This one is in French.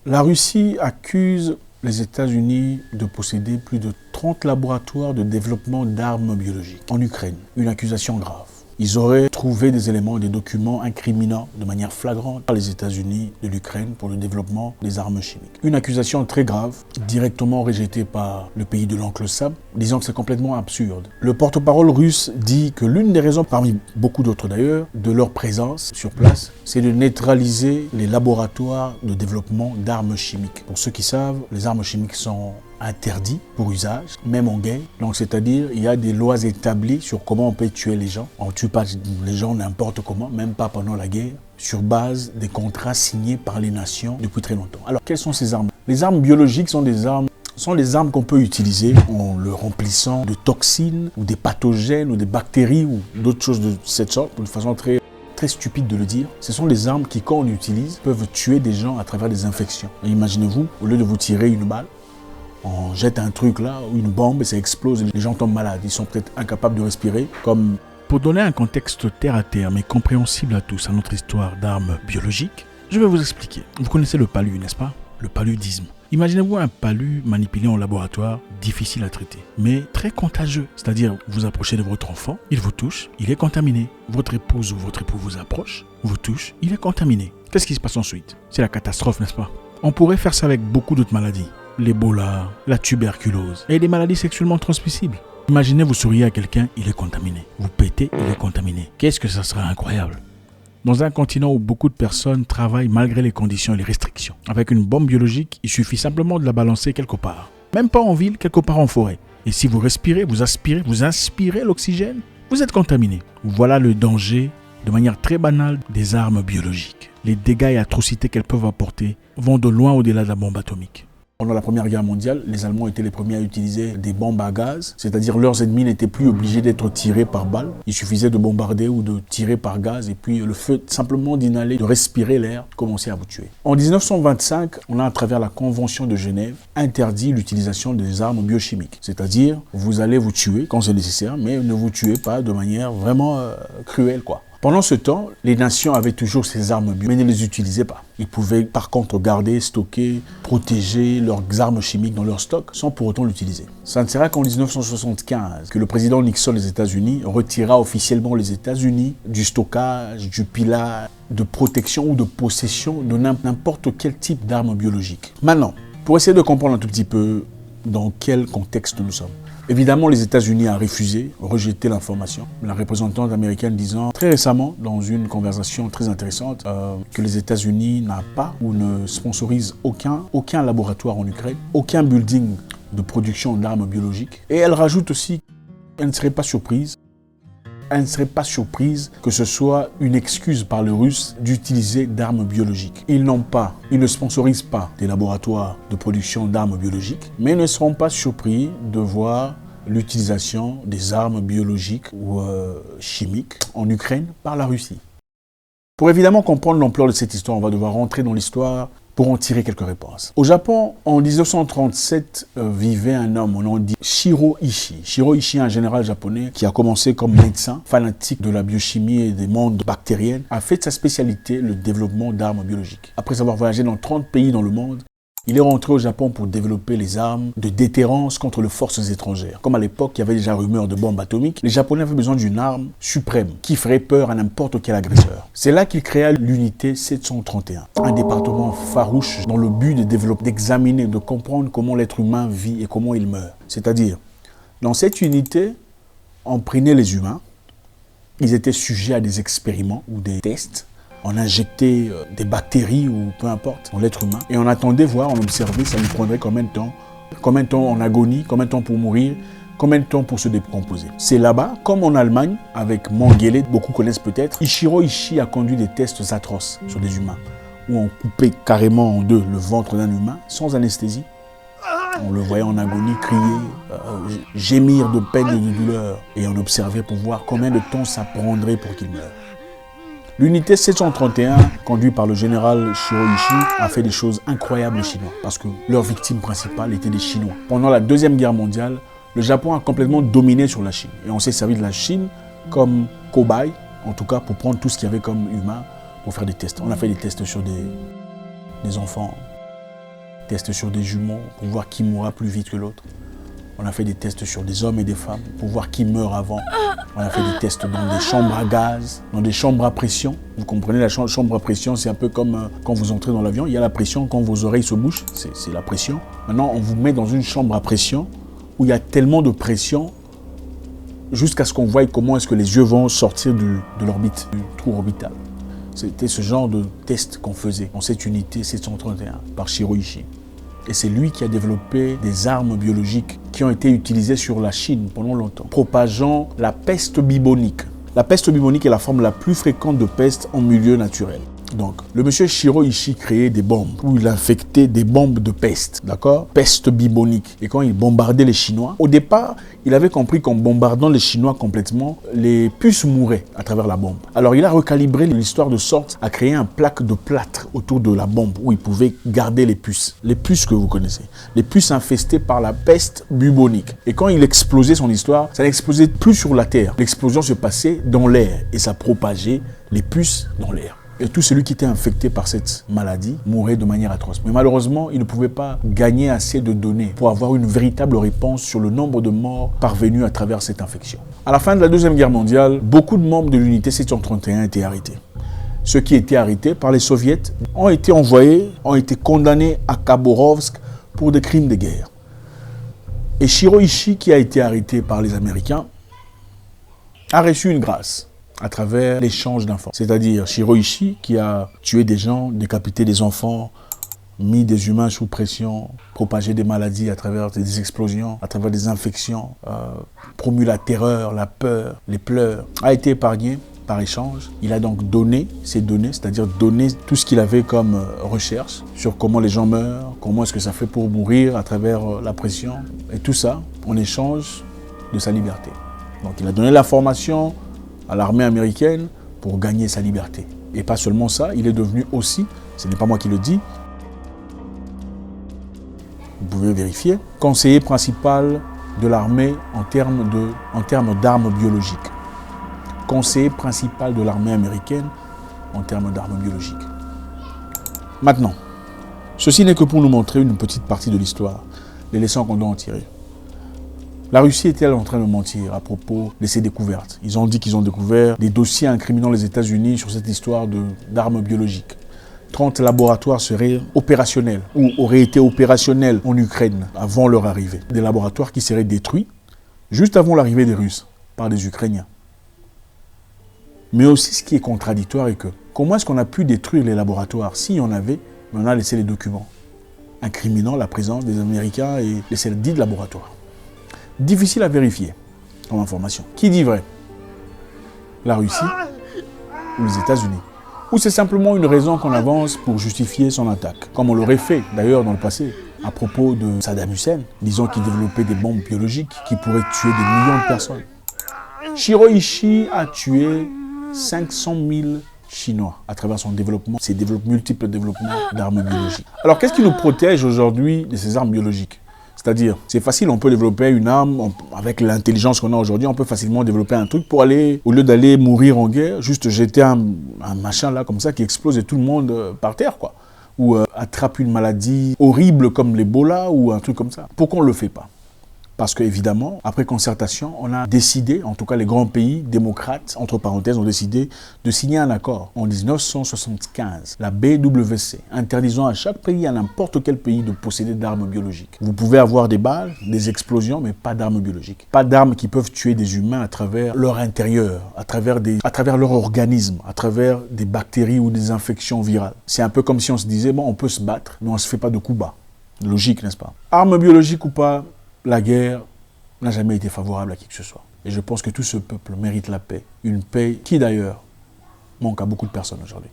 La Russie accuse les États-Unis de posséder plus de 30 laboratoires de développement d'armes biologiques en Ukraine. Une accusation grave. Ils auraient trouvé des éléments et des documents incriminant de manière flagrante les États-Unis de l'Ukraine pour le développement des armes chimiques. Une accusation très grave, directement rejetée par le pays de l'oncle Sam, disant que c'est complètement absurde. Le porte-parole russe dit que l'une des raisons, parmi beaucoup d'autres d'ailleurs, de leur présence sur place, c'est de neutraliser les laboratoires de développement d'armes chimiques. Pour ceux qui savent, les armes chimiques sont interdits pour usage, même en guerre. Donc c'est-à-dire, il y a des lois établies sur comment on peut tuer les gens. On ne tue pas les gens n'importe comment, même pas pendant la guerre, sur base des contrats signés par les nations depuis très longtemps. Alors, quelles sont ces armes? Les armes biologiques sont des armes qu'on peut utiliser en le remplissant de toxines, ou des pathogènes, ou des bactéries, ou d'autres choses de cette sorte, de façon très stupide de le dire. Ce sont des armes qui, quand on utilise, peuvent tuer des gens à travers des infections. Et imaginez-vous, au lieu de vous tirer une balle, on jette un truc là, une bombe, et ça explose, et les gens tombent malades. Ils sont peut-être incapables de respirer, comme... Pour donner un contexte terre à terre, mais compréhensible à tous à notre histoire d'armes biologiques, je vais vous expliquer. Vous connaissez le palu, n'est-ce pas? Le paludisme. Imaginez-vous un palu manipulé en laboratoire, difficile à traiter, mais très contagieux. C'est-à-dire, vous approchez de votre enfant, il vous touche, il est contaminé. Votre épouse ou votre époux vous approche, vous touche, il est contaminé. Qu'est-ce qui se passe ensuite? C'est la catastrophe, n'est-ce pas? On pourrait faire ça avec beaucoup d'autres maladies. L'Ebola, la tuberculose et les maladies sexuellement transmissibles. Imaginez, vous souriez à quelqu'un, il est contaminé. Vous pétez, il est contaminé. Qu'est-ce que ça serait incroyable? Dans un continent où beaucoup de personnes travaillent malgré les conditions et les restrictions. Avec une bombe biologique, il suffit simplement de la balancer quelque part. Même pas en ville, quelque part en forêt. Et si vous respirez, vous aspirez, vous inspirez l'oxygène, vous êtes contaminé. Voilà le danger, de manière très banale, des armes biologiques. Les dégâts et atrocités qu'elles peuvent apporter vont de loin au-delà de la bombe atomique. Pendant la Première Guerre mondiale, les Allemands étaient les premiers à utiliser des bombes à gaz, c'est-à-dire leurs ennemis n'étaient plus obligés d'être tirés par balle. Il suffisait de bombarder ou de tirer par gaz et puis le feu, simplement d'inhaler, de respirer l'air, commençait à vous tuer. En 1925, on a à travers la Convention de Genève interdit l'utilisation des armes biochimiques, c'est-à-dire vous allez vous tuer quand c'est nécessaire, mais ne vous tuez pas de manière vraiment cruelle, quoi. Pendant ce temps, les nations avaient toujours ces armes bio, mais ne les utilisaient pas. Ils pouvaient par contre garder, stocker, protéger leurs armes chimiques dans leur stock sans pour autant l'utiliser. Ça ne sera qu'en 1975 que le président Nixon des États-Unis retira officiellement les États-Unis du stockage, du pilage, de protection ou de possession de n'importe quel type d'armes biologiques. Maintenant, pour essayer de comprendre un tout petit peu dans quel contexte nous sommes. Évidemment, les États-Unis ont rejeté l'information. La représentante américaine disant très récemment, dans une conversation très intéressante, que les États-Unis n'ont pas ou ne sponsorisent aucun laboratoire en Ukraine, aucun building de production d'armes biologiques. Et elle rajoute aussi qu'elle ne serait pas surprise. Elle ne serait pas surprise que ce soit une excuse par les Russes d'utiliser d'armes biologiques. Ils ne sponsorisent pas des laboratoires de production d'armes biologiques, mais ne seront pas surpris de voir l'utilisation des armes biologiques ou chimiques en Ukraine par la Russie. Pour évidemment comprendre l'ampleur de cette histoire, on va devoir rentrer dans l'histoire pour en tirer quelques réponses. Au Japon, en 1937, vivait un homme, on en dit Shiro Ishii. Shiro Ishii, un général japonais qui a commencé comme médecin, fanatique de la biochimie et des mondes bactériennes, a fait de sa spécialité le développement d'armes biologiques. Après avoir voyagé dans 30 pays dans le monde, il est rentré au Japon pour développer les armes de déterrence contre les forces étrangères. Comme à l'époque, il y avait déjà rumeur de bombes atomiques, les Japonais avaient besoin d'une arme suprême qui ferait peur à n'importe quel agresseur. C'est là qu'il créa l'unité 731, un département farouche dans le but de développer, d'examiner, de comprendre comment l'être humain vit et comment il meurt. C'est-à-dire, dans cette unité, on prenait les humains, ils étaient sujets à des expériments ou des tests. On injectait des bactéries ou peu importe dans l'être humain et on attendait voir, on observait, ça nous prendrait combien de temps en agonie, combien de temps pour mourir, combien de temps pour se décomposer. C'est là-bas, comme en Allemagne, avec Mengele, beaucoup connaissent peut-être, Ishiro Ishii a conduit des tests atroces sur des humains où on coupait carrément en deux le ventre d'un humain sans anesthésie. On le voyait en agonie crier, gémir de peine et de douleur et on observait pour voir combien de temps ça prendrait pour qu'il meure. L'unité 731, conduite par le général Shiro Ishii, a fait des choses incroyables aux Chinois, parce que leur victime principale était des Chinois. Pendant la Deuxième Guerre mondiale, le Japon a complètement dominé sur la Chine. Et on s'est servi de la Chine comme cobaye, en tout cas pour prendre tout ce qu'il y avait comme humain, pour faire des tests. On a fait des tests sur des enfants tests sur des jumeaux pour voir qui mourra plus vite que l'autre. On a fait des tests sur des hommes et des femmes pour voir qui meurt avant. On a fait des tests dans des chambres à gaz, dans des chambres à pression. Vous comprenez, la chambre à pression, c'est un peu comme quand vous entrez dans l'avion. Il y a la pression, quand vos oreilles se bouchent, c'est la pression. Maintenant, on vous met dans une chambre à pression où il y a tellement de pression jusqu'à ce qu'on voie comment est-ce que les yeux vont sortir de l'orbite, du trou orbital. C'était ce genre de test qu'on faisait dans cette unité 731 par Shiroishi. Et c'est lui qui a développé des armes biologiques qui ont été utilisées sur la Chine pendant longtemps, propageant la peste bubonique. La peste bubonique est la forme la plus fréquente de peste en milieu naturel. Donc, le monsieur Shiroishi créait des bombes où il infectait des bombes de peste, d'accord? Peste bubonique. Et quand il bombardait les Chinois, au départ, il avait compris qu'en bombardant les Chinois complètement, les puces mouraient à travers la bombe. Alors, il a recalibré l'histoire de sorte à créer un plaque de plâtre autour de la bombe où il pouvait garder les puces. Les puces que vous connaissez. Les puces infestées par la peste bubonique. Et quand il explosait son histoire, ça n'explosait plus sur la terre. L'explosion se passait dans l'air et ça propageait les puces dans l'air. Et tout celui qui était infecté par cette maladie mourait de manière atroce. Mais malheureusement, il ne pouvait pas gagner assez de données pour avoir une véritable réponse sur le nombre de morts parvenus à travers cette infection. À la fin de la Deuxième Guerre mondiale, beaucoup de membres de l'unité 731 étaient arrêtés. Ceux qui étaient arrêtés par les soviets ont été envoyés, ont été condamnés à Khabarovsk pour des crimes de guerre. Et Shiroishi, qui a été arrêté par les Américains, a reçu une grâce à travers l'échange d'infos. C'est-à-dire Shiroishi qui a tué des gens, décapité des enfants, mis des humains sous pression, propagé des maladies à travers des explosions, à travers des infections, promu la terreur, la peur, les pleurs, a été épargné par échange. Il a donc donné ses données, c'est-à-dire donné tout ce qu'il avait comme recherche sur comment les gens meurent, comment est-ce que ça fait pour mourir à travers la pression, et tout ça en échange de sa liberté. Donc il a donné l'information à l'armée américaine pour gagner sa liberté. Et pas seulement ça, il est devenu aussi, ce n'est pas moi qui le dis, vous pouvez vérifier, conseiller principal de l'armée en termes d'armes biologiques. Conseiller principal de l'armée américaine en termes d'armes biologiques. Maintenant, ceci n'est que pour nous montrer une petite partie de l'histoire, les leçons qu'on doit en tirer. La Russie est-elle en train de mentir à propos de ces découvertes? Ils ont dit qu'ils ont découvert des dossiers incriminant les États-Unis sur cette histoire d'armes biologiques. 30 laboratoires seraient opérationnels ou auraient été opérationnels en Ukraine avant leur arrivée. Des laboratoires qui seraient détruits juste avant l'arrivée des Russes par des Ukrainiens. Mais aussi ce qui est contradictoire est que comment est-ce qu'on a pu détruire les laboratoires? S'il y en avait, on a laissé les documents incriminant la présence des Américains et de ces dits laboratoires. Difficile à vérifier comme information. Qui dit vrai? La Russie ou les États-Unis? Ou c'est simplement une raison qu'on avance pour justifier son attaque, comme on l'aurait fait d'ailleurs dans le passé à propos de Saddam Hussein, disons qu'il développait des bombes biologiques qui pourraient tuer des millions de personnes. Shiroishi a tué 500 000 Chinois à travers son développement, ses multiples développements d'armes biologiques. Alors qu'est-ce qui nous protège aujourd'hui de ces armes biologiques? C'est-à-dire, c'est facile, on peut développer une arme, avec l'intelligence qu'on a aujourd'hui, on peut facilement développer un truc pour aller, au lieu d'aller mourir en guerre, juste jeter un machin là comme ça qui explose et tout le monde par terre, quoi. Ou attrape une maladie horrible comme l'Ebola ou un truc comme ça. Pourquoi on ne le fait pas? Parce qu'évidemment, après concertation, on a décidé, en tout cas les grands pays démocrates, entre parenthèses, ont décidé de signer un accord en 1975, la BWC, interdisant à chaque pays, à n'importe quel pays, de posséder d'armes biologiques. Vous pouvez avoir des balles, des explosions, mais pas d'armes biologiques. Pas d'armes qui peuvent tuer des humains à travers leur intérieur, à travers leur organisme, à travers des bactéries ou des infections virales. C'est un peu comme si on se disait, bon, on peut se battre, mais on ne se fait pas de coups bas. Logique, n'est-ce pas? Armes biologiques ou pas, la guerre n'a jamais été favorable à qui que ce soit. Et je pense que tout ce peuple mérite la paix. Une paix qui d'ailleurs manque à beaucoup de personnes aujourd'hui.